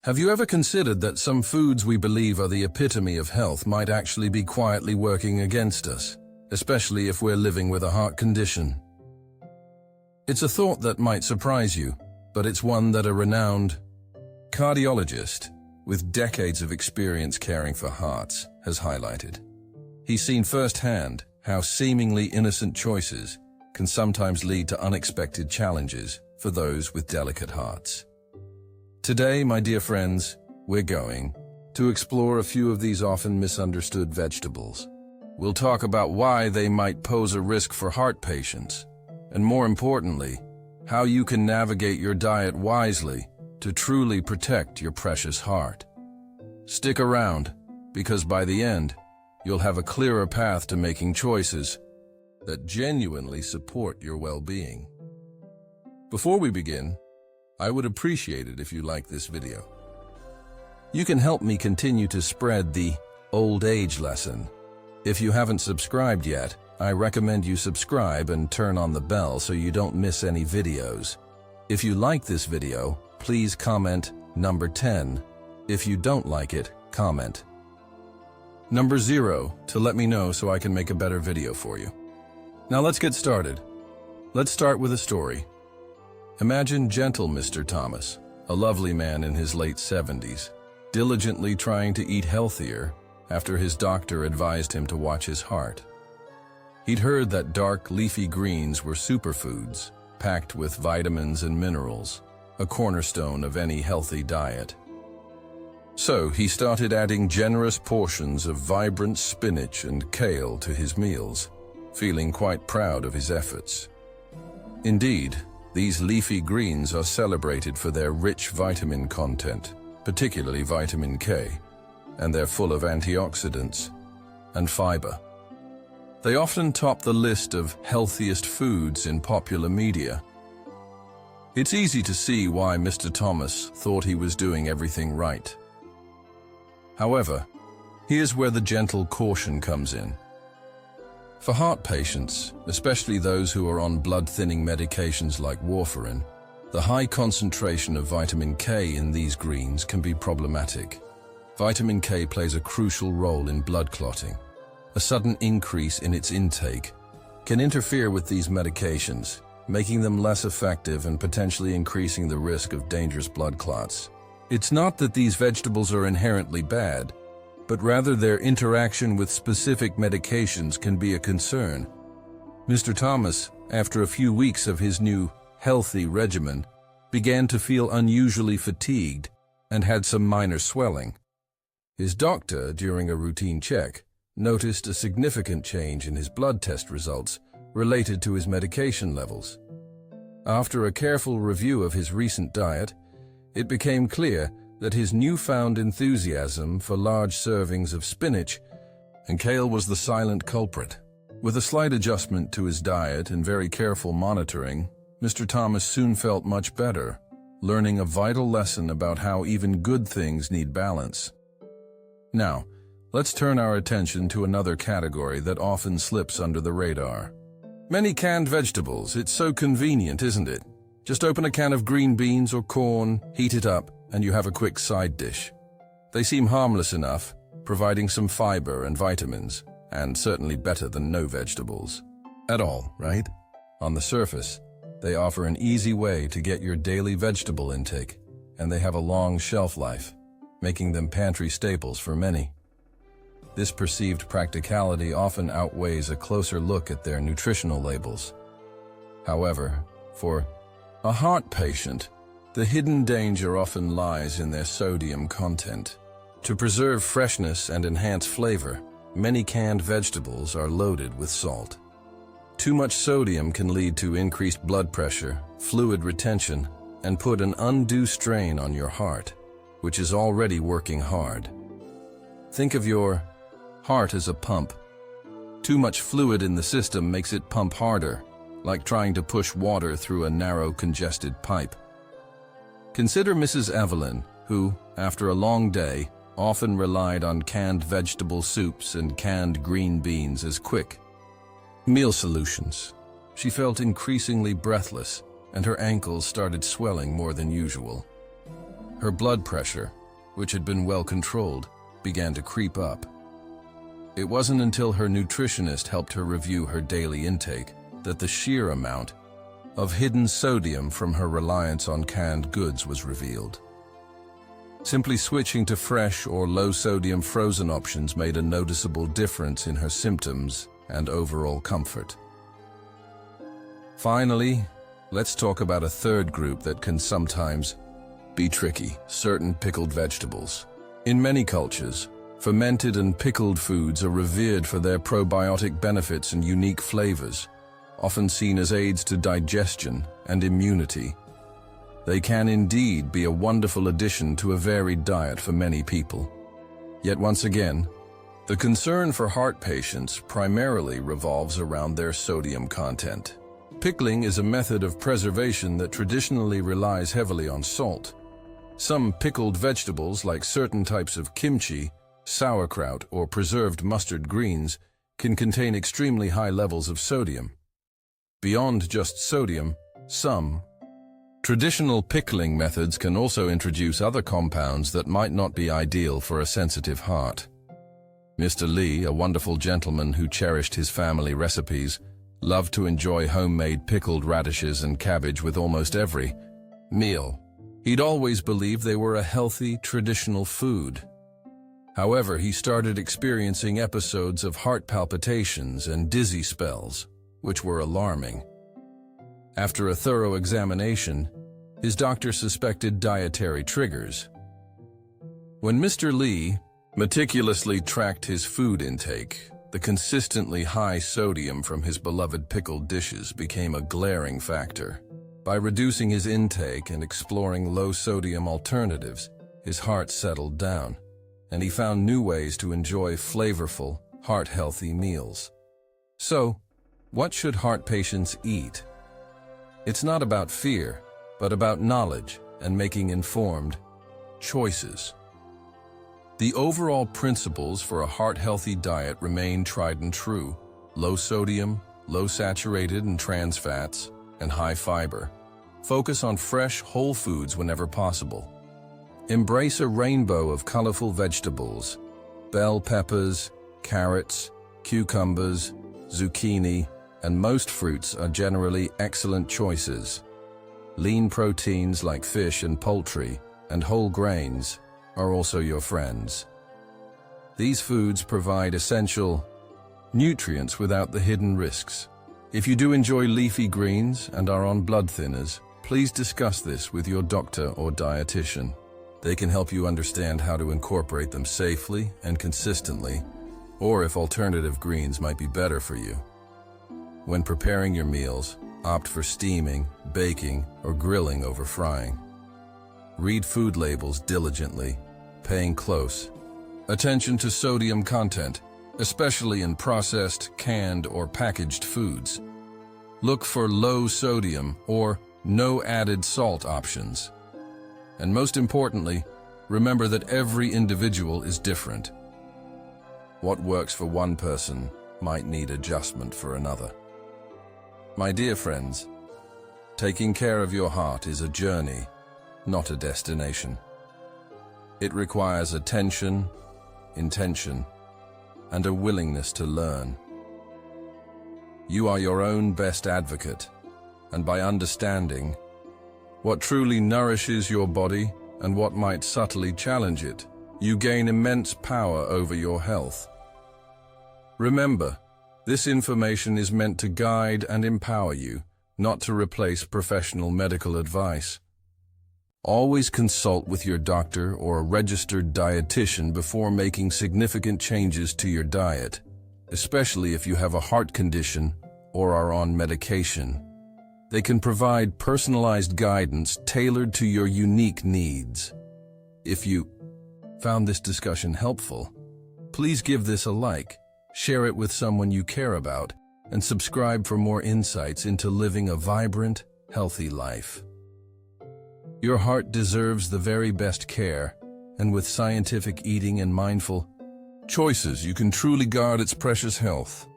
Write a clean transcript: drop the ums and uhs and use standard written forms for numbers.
Have you ever considered that some foods we believe are the epitome of health might actually be quietly working against us, especially if we're living with a heart condition? It's a thought that might surprise you, but it's one that a renowned cardiologist with decades of experience caring for hearts has highlighted. He's seen firsthand how seemingly innocent choices can sometimes lead to unexpected challenges for those with delicate hearts. Today, my dear friends, we're going to explore a few of these often misunderstood vegetables. We'll talk about why they might pose a risk for heart patients, and more importantly, how you can navigate your diet wisely to truly protect your precious heart. Stick around, because by the end, you'll have a clearer path to making choices that genuinely support your well-being. Before we begin, I would appreciate it if you like this video. You can help me continue to spread the old age lesson. If you haven't subscribed yet, I recommend you subscribe and turn on the bell so you don't miss any videos. If you like this video, please comment number 10. If you don't like it, comment number 0 to let me know so I can make a better video for you. Now let's get started. Let's start with a story. Imagine gentle Mr. Thomas, a lovely man in his late 70s, diligently trying to eat healthier after his doctor advised him to watch his heart. He'd heard that dark leafy greens were superfoods, packed with vitamins and minerals, a cornerstone of any healthy diet. So he started adding generous portions of vibrant spinach and kale to his meals, feeling quite proud of his efforts. Indeed, these leafy greens are celebrated for their rich vitamin content, particularly vitamin K, and they're full of antioxidants and fiber. They often top the list of healthiest foods in popular media. It's easy to see why Mr. Thomas thought he was doing everything right. However, here's where the gentle caution comes in. For heart patients, especially those who are on blood-thinning medications like warfarin, the high concentration of vitamin K in these greens can be problematic. Vitamin K plays a crucial role in blood clotting. A sudden increase in its intake can interfere with these medications, making them less effective and potentially increasing the risk of dangerous blood clots. It's not that these vegetables are inherently bad, but rather their interaction with specific medications can be a concern. Mr. Thomas, after a few weeks of his new healthy regimen, began to feel unusually fatigued and had some minor swelling. His doctor, during a routine check, noticed a significant change in his blood test results related to his medication levels. After a careful review of his recent diet, it became clear that his newfound enthusiasm for large servings of spinach and kale was the silent culprit. With a slight adjustment to his diet and very careful monitoring, Mr. Thomas soon felt much better, learning a vital lesson about how even good things need balance. Now, let's turn our attention to another category that often slips under the radar. Many canned vegetables. It's so convenient, isn't it? Just open a can of green beans or corn, heat it up, and you have a quick side dish. They seem harmless enough, providing some fiber and vitamins, and certainly better than no vegetables at all, right? On the surface, they offer an easy way to get your daily vegetable intake, and they have a long shelf life, making them pantry staples for many. This perceived practicality often outweighs a closer look at their nutritional labels. However, for a heart patient, the hidden danger often lies in their sodium content. To preserve freshness and enhance flavor, many canned vegetables are loaded with salt. Too much sodium can lead to increased blood pressure, fluid retention, and put an undue strain on your heart, which is already working hard. Think of your heart as a pump. Too much fluid in the system makes it pump harder, like trying to push water through a narrow, congested pipe. Consider Mrs. Evelyn, who, after a long day, often relied on canned vegetable soups and canned green beans as quick meal solutions. She felt increasingly breathless, and her ankles started swelling more than usual. Her blood pressure, which had been well controlled, began to creep up. It wasn't until her nutritionist helped her review her daily intake that the sheer amount of hidden sodium from her reliance on canned goods was revealed. Simply switching to fresh or low-sodium frozen options made a noticeable difference in her symptoms and overall comfort. Finally, let's talk about a third group that can sometimes be tricky: certain pickled vegetables. In many cultures, fermented and pickled foods are revered for their probiotic benefits and unique flavors, often seen as aids to digestion and immunity. They can indeed be a wonderful addition to a varied diet for many people. Yet once again, the concern for heart patients primarily revolves around their sodium content. Pickling is a method of preservation that traditionally relies heavily on salt. Some pickled vegetables, like certain types of kimchi, sauerkraut, or preserved mustard greens, can contain extremely high levels of sodium. Beyond just sodium, some traditional pickling methods can also introduce other compounds that might not be ideal for a sensitive heart. Mr. Lee, a wonderful gentleman who cherished his family recipes, loved to enjoy homemade pickled radishes and cabbage with almost every meal. He'd always believed they were a healthy, traditional food. However, he started experiencing episodes of heart palpitations and dizzy spells, which were alarming. After a thorough examination, his doctor suspected dietary triggers. When Mr. Lee meticulously tracked his food intake, the consistently high sodium from his beloved pickled dishes became a glaring factor. By reducing his intake and exploring low-sodium alternatives, his heart settled down, and he found new ways to enjoy flavorful, heart-healthy meals. So, what should heart patients eat? It's not about fear, but about knowledge and making informed choices. The overall principles for a heart-healthy diet remain tried and true: low sodium, low saturated and trans fats, and high fiber. Focus on fresh, whole foods whenever possible. Embrace a rainbow of colorful vegetables: bell peppers, carrots, cucumbers, zucchini, and most fruits are generally excellent choices. Lean proteins like fish and poultry, and whole grains are also your friends. These foods provide essential nutrients without the hidden risks. If you do enjoy leafy greens and are on blood thinners, please discuss this with your doctor or dietitian. They can help you understand how to incorporate them safely and consistently, or if alternative greens might be better for you. When preparing your meals, opt for steaming, baking, or grilling over frying. Read food labels diligently, paying close attention to sodium content, especially in processed, canned, or packaged foods. Look for low sodium or no added salt options. And most importantly, remember that every individual is different. What works for one person might need adjustment for another. My dear friends, taking care of your heart is a journey, not a destination. It requires attention, intention, and a willingness to learn. You are your own best advocate, and by understanding what truly nourishes your body and what might subtly challenge it, you gain immense power over your health. Remember, this information is meant to guide and empower you, not to replace professional medical advice. Always consult with your doctor or a registered dietitian before making significant changes to your diet, especially if you have a heart condition or are on medication. They can provide personalized guidance tailored to your unique needs. If you found this discussion helpful, please give this a like, share it with someone you care about, and subscribe for more insights into living a vibrant, healthy life. Your heart deserves the very best care, and with scientific eating and mindful choices, you can truly guard its precious health.